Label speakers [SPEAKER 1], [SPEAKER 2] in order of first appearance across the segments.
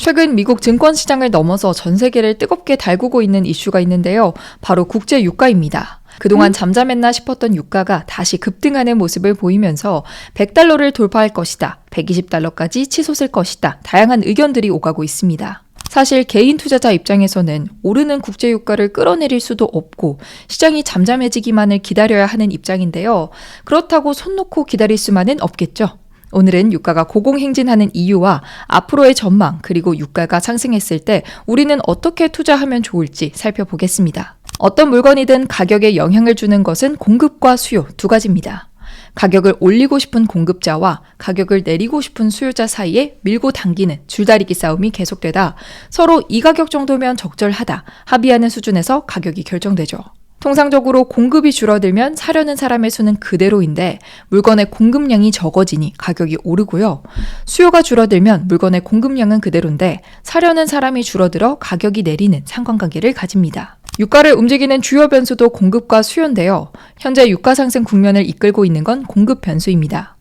[SPEAKER 1] 최근 미국 증권시장을 넘어서 전 세계를 뜨겁게 달구고 있는 이슈가 있는데요. 바로 국제 유가입니다. 그동안 잠잠했나 싶었던 유가가 다시 급등하는 모습을 보이면서 100달러를 돌파할 것이다, 120달러까지 치솟을 것이다, 다양한 의견들이 오가고 있습니다. 사실 개인 투자자 입장에서는 오르는 국제 유가를 끌어내릴 수도 없고 시장이 잠잠해지기만을 기다려야 하는 입장인데요. 그렇다고 손 놓고 기다릴 수만은 없겠죠. 오늘은 유가가 고공행진하는 이유와 앞으로의 전망, 그리고 유가가 상승했을 때 우리는 어떻게 투자하면 좋을지 살펴보겠습니다. 어떤 물건이든 가격에 영향을 주는 것은 공급과 수요 두 가지입니다. 가격을 올리고 싶은 공급자와 가격을 내리고 싶은 수요자 사이에 밀고 당기는 줄다리기 싸움이 계속되다 서로 이 가격 정도면 적절하다 합의하는 수준에서 가격이 결정되죠. 통상적으로 공급이 줄어들면 사려는 사람의 수는 그대로인데 물건의 공급량이 적어지니 가격이 오르고요. 수요가 줄어들면 물건의 공급량은 그대로인데 사려는 사람이 줄어들어 가격이 내리는 상관관계를 가집니다. 유가를 움직이는 주요 변수도 공급과 수요인데요. 현재 유가 상승 국면을 이끌고 있는 건 공급 변수입니다.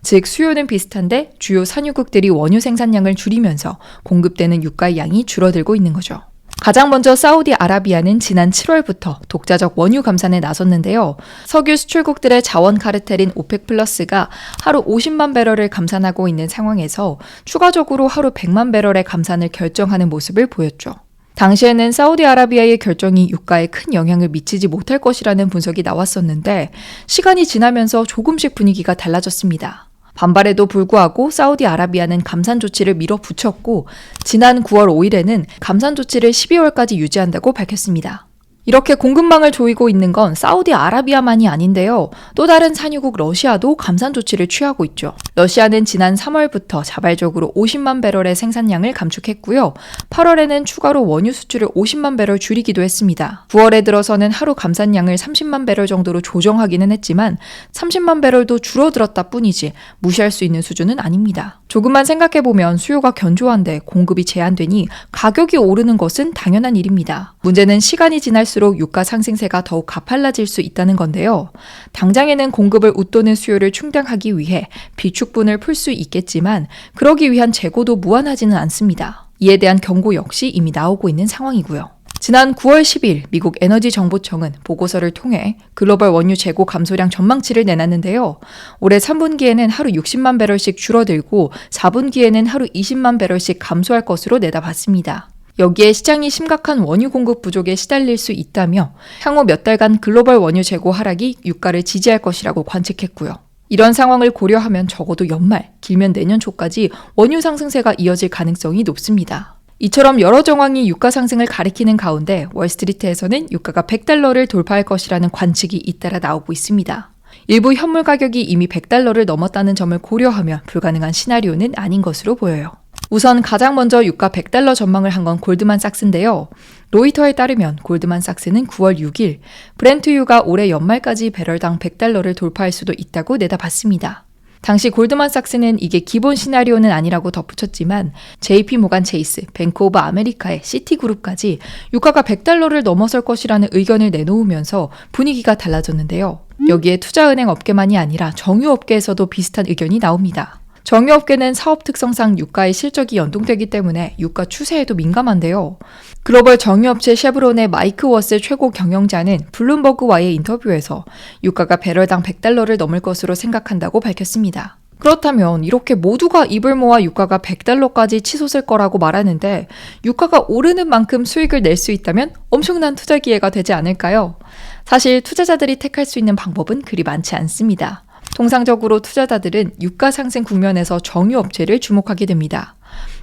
[SPEAKER 1] 즉 수요는 비슷한데 주요 산유국들이 원유 생산량을 줄이면서 공급되는 유가의 양이 줄어들고 있는 거죠. 가장 먼저 사우디아라비아는 지난 7월부터 독자적 원유 감산에 나섰는데요. 석유 수출국들의 자원 카르텔인 오펙 플러스가 하루 50만 배럴을 감산하고 있는 상황에서 추가적으로 하루 100만 배럴의 감산을 결정하는 모습을 보였죠. 당시에는 사우디아라비아의 결정이 유가에 큰 영향을 미치지 못할 것이라는 분석이 나왔었는데 시간이 지나면서 조금씩 분위기가 달라졌습니다. 반발에도 불구하고 사우디아라비아는 감산 조치를 밀어붙였고 지난 9월 5일에는 감산 조치를 12월까지 유지한다고 밝혔습니다. 이렇게 공급망을 조이고 있는 건 사우디아라비아만이 아닌데요. 또 다른 산유국 러시아도 감산 조치를 취하고 있죠. 러시아는 지난 3월부터 자발적으로 50만 배럴의 생산량을 감축했고요. 8월에는 추가로 원유 수출을 50만 배럴 줄이기도 했습니다. 9월에 들어서는 하루 감산량을 30만 배럴 정도로 조정하기는 했지만 30만 배럴도 줄어들었다 뿐이지 무시할 수 있는 수준은 아닙니다. 조금만 생각해보면 수요가 견조한데 공급이 제한되니 가격이 오르는 것은 당연한 일입니다. 문제는 시간이 지날수록 유가 상승세가 더욱 가팔라질 수 있다는 건데요. 당장에는 공급을 웃도는 수요를 충당하기 위해 비축분을 풀 수 있겠지만 그러기 위한 재고도 무한하지는 않습니다. 이에 대한 경고 역시 이미 나오고 있는 상황이고요. 지난 9월 10일 미국 에너지정보청은 보고서를 통해 글로벌 원유 재고 감소량 전망치를 내놨는데요. 올해 3분기에는 하루 60만 배럴씩 줄어들고 4분기에는 하루 20만 배럴씩 감소할 것으로 내다봤습니다. 여기에 시장이 심각한 원유 공급 부족에 시달릴 수 있다며 향후 몇 달간 글로벌 원유 재고 하락이 유가를 지지할 것이라고 관측했고요. 이런 상황을 고려하면 적어도 연말, 길면 내년 초까지 원유 상승세가 이어질 가능성이 높습니다. 이처럼 여러 정황이 유가 상승을 가리키는 가운데 월스트리트에서는 유가가 100달러를 돌파할 것이라는 관측이 잇따라 나오고 있습니다. 일부 현물 가격이 이미 100달러를 넘었다는 점을 고려하면 불가능한 시나리오는 아닌 것으로 보여요. 우선 가장 먼저 유가 100달러 전망을 한 건 골드만삭스인데요. 로이터에 따르면 골드만삭스는 9월 6일 브렌트유가 올해 연말까지 배럴당 100달러를 돌파할 수도 있다고 내다봤습니다. 당시 골드만삭스는 이게 기본 시나리오는 아니라고 덧붙였지만 JP모간 체이스, 뱅크 오브 아메리카의 시티그룹까지 유가가 100달러를 넘어설 것이라는 의견을 내놓으면서 분위기가 달라졌는데요. 여기에 투자은행 업계만이 아니라 정유업계에서도 비슷한 의견이 나옵니다. 정유업계는 사업 특성상 유가의 실적이 연동되기 때문에 유가 추세에도 민감한데요. 글로벌 정유업체 쉐브론의 마이크 워스 최고 경영자는 블룸버그와의 인터뷰에서 유가가 배럴당 100달러를 넘을 것으로 생각한다고 밝혔습니다. 그렇다면 이렇게 모두가 입을 모아 유가가 100달러까지 치솟을 거라고 말하는데 유가가 오르는 만큼 수익을 낼 수 있다면 엄청난 투자 기회가 되지 않을까요? 사실 투자자들이 택할 수 있는 방법은 그리 많지 않습니다. 통상적으로 투자자들은 유가 상승 국면에서 정유업체를 주목하게 됩니다.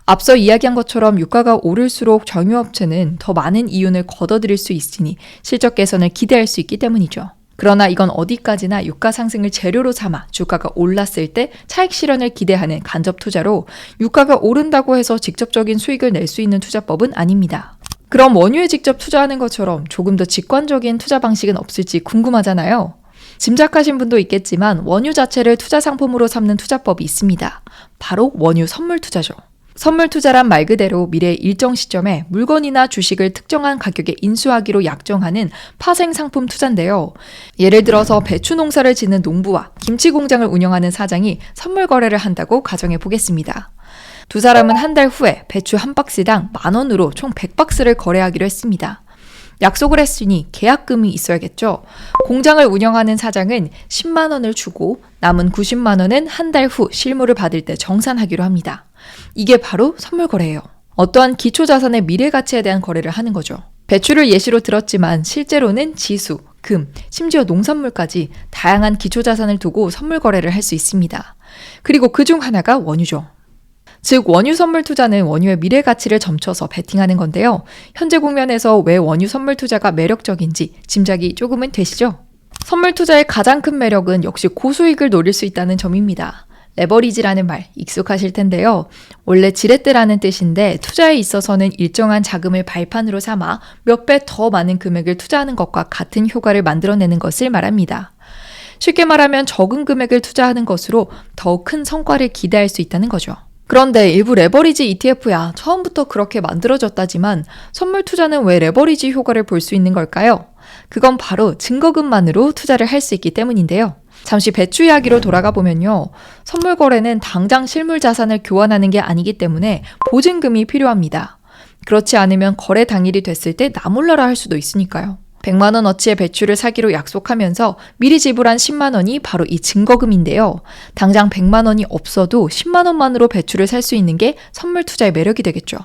[SPEAKER 1] 앞서 이야기한 것처럼 유가가 오를수록 정유업체는 더 많은 이윤을 거둬들일 수 있으니 실적 개선을 기대할 수 있기 때문이죠. 그러나 이건 어디까지나 유가 상승을 재료로 삼아 주가가 올랐을 때 차익 실현을 기대하는 간접 투자로 유가가 오른다고 해서 직접적인 수익을 낼 수 있는 투자법은 아닙니다. 그럼 원유에 직접 투자하는 것처럼 조금 더 직관적인 투자 방식은 없을지 궁금하잖아요. 짐작하신 분도 있겠지만 원유 자체를 투자 상품으로 삼는 투자법이 있습니다. 바로 원유 선물 투자죠. 선물 투자란 말 그대로 미래의 일정 시점에 물건이나 주식을 특정한 가격에 인수하기로 약정하는 파생 상품 투자인데요. 예를 들어서 배추 농사를 짓는 농부와 김치 공장을 운영하는 사장이 선물 거래를 한다고 가정해 보겠습니다. 두 사람은 한 달 후에 배추 한 박스당 10,000원으로 총 100박스를 거래하기로 했습니다. 약속을 했으니 계약금이 있어야겠죠. 공장을 운영하는 사장은 10만 원을 주고 남은 90만 원은 한 달 후 실물을 받을 때 정산하기로 합니다. 이게 바로 선물 거래예요. 어떠한 기초자산의 미래 가치에 대한 거래를 하는 거죠. 배추를 예시로 들었지만 실제로는 지수, 금, 심지어 농산물까지 다양한 기초자산을 두고 선물 거래를 할 수 있습니다. 그리고 그중 하나가 원유죠. 즉 원유 선물 투자는 원유의 미래 가치를 점쳐서 베팅하는 건데요. 현재 국면에서 왜 원유 선물 투자가 매력적인지 짐작이 조금은 되시죠? 선물 투자의 가장 큰 매력은 역시 고수익을 노릴 수 있다는 점입니다. 레버리지라는 말 익숙하실 텐데요. 원래 지렛대라는 뜻인데 투자에 있어서는 일정한 자금을 발판으로 삼아 몇 배 더 많은 금액을 투자하는 것과 같은 효과를 만들어내는 것을 말합니다. 쉽게 말하면 적은 금액을 투자하는 것으로 더 큰 성과를 기대할 수 있다는 거죠. 그런데 일부 레버리지 ETF야 처음부터 그렇게 만들어졌다지만 선물 투자는 왜 레버리지 효과를 볼 수 있는 걸까요? 그건 바로 증거금만으로 투자를 할 수 있기 때문인데요. 잠시 배추 이야기로 돌아가 보면요. 선물 거래는 당장 실물 자산을 교환하는 게 아니기 때문에 보증금이 필요합니다. 그렇지 않으면 거래 당일이 됐을 때 나 몰라라 할 수도 있으니까요. 100만 원어치의 배추를 사기로 약속하면서 미리 지불한 10만 원이 바로 이 증거금인데요. 당장 100만 원이 없어도 10만 원만으로 배추를 살 수 있는 게 선물 투자의 매력이 되겠죠.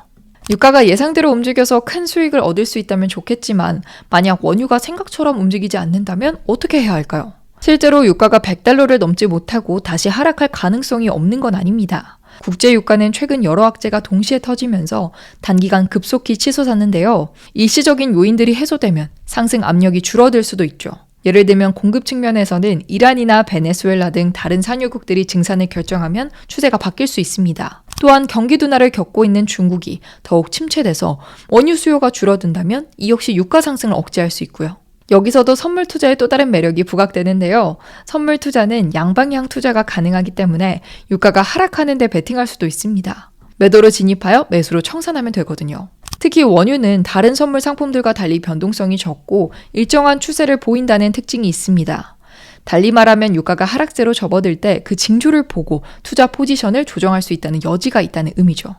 [SPEAKER 1] 유가가 예상대로 움직여서 큰 수익을 얻을 수 있다면 좋겠지만 만약 원유가 생각처럼 움직이지 않는다면 어떻게 해야 할까요? 실제로 유가가 100달러를 넘지 못하고 다시 하락할 가능성이 없는 건 아닙니다. 국제 유가는 최근 여러 악재가 동시에 터지면서 단기간 급속히 치솟았는데요. 일시적인 요인들이 해소되면 상승 압력이 줄어들 수도 있죠. 예를 들면 공급 측면에서는 이란이나 베네수엘라 등 다른 산유국들이 증산을 결정하면 추세가 바뀔 수 있습니다. 또한 경기 둔화를 겪고 있는 중국이 더욱 침체돼서 원유 수요가 줄어든다면 이 역시 유가 상승을 억제할 수 있고요. 여기서도 선물 투자의 또 다른 매력이 부각되는데요. 선물 투자는 양방향 투자가 가능하기 때문에 유가가 하락하는 데 베팅할 수도 있습니다. 매도로 진입하여 매수로 청산하면 되거든요. 특히 원유는 다른 선물 상품들과 달리 변동성이 적고 일정한 추세를 보인다는 특징이 있습니다. 달리 말하면 유가가 하락세로 접어들 때 그 징조를 보고 투자 포지션을 조정할 수 있다는 여지가 있다는 의미죠.